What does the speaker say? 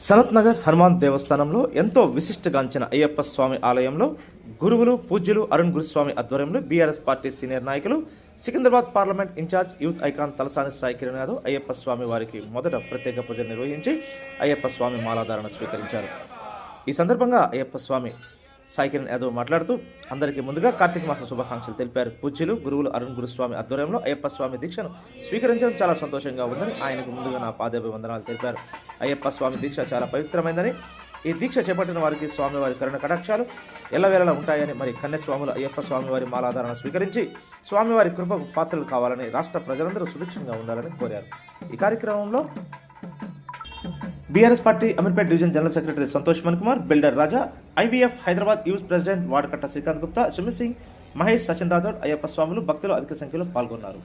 సనత్ నగర్ హనుమాన్ దేవస్థానంలో ఎంతో విశిష్టగాంచిన అయ్యప్ప స్వామి ఆలయంలో గురువులు పూజ్యులు అరుణ్ గురుస్వామి ఆధ్వర్యంలో బీఆర్ఎస్ పార్టీ సీనియర్ నాయకులు Secunderabad parliament incharge youth icon Talasani Sai Kiran Yadav Ayyappa Swamy వారికి మొదట ప్రత్యేక పూజలు నిర్వహించి అయ్యప్ప స్వామి మాలాధారణ స్వీకరించారు. ఈ సందర్భంగా అయ్యప్ప స్వామి సాయి కిరణ్ యాదవ్ మాట్లాడుతూ అందరికీ ముందుగా కార్తీక మాస శుభాకాంక్షలు తెలిపారు. పూజ్యులు గురువులు అరుణ్ గురుస్వామి ఆధ్వర్యంలో అయ్యప్ప స్వామి దీక్షను స్వీకరించడం చాలా సంతోషంగా ఉందని, ఆయనకు ముందుగా నా పాదాభివందనాలు తెలిపారు. అయ్యప్ప స్వామి దీక్ష చాలా పవిత్రమైందని, ఈ దీక్ష చేపట్టిన వారికి స్వామివారి కరుణ కటాక్షాలు ఎల్లవేళలా ఉంటాయని, మరి కన్యస్వాములు అయ్యప్ప స్వామివారి మాలాధారణ స్వీకరించి స్వామివారి కృపకు పాత్రలు కావాలని, రాష్ట్ర ప్రజలందరూ సుభిక్షంగా ఉండాలని కోరారు. ఈ కార్యక్రమంలో BRS party Ameerpet division general secretary Santosh Man Kumar, builder Raja, IVF Hyderabad youth president Vadakatta Srikanth Gupta, Sumit Singh, Mahesh, Sachin Rathod, Ayyappa స్వాములు, భక్తులు అధిక సంఖ్యలో పాల్గొన్నారు.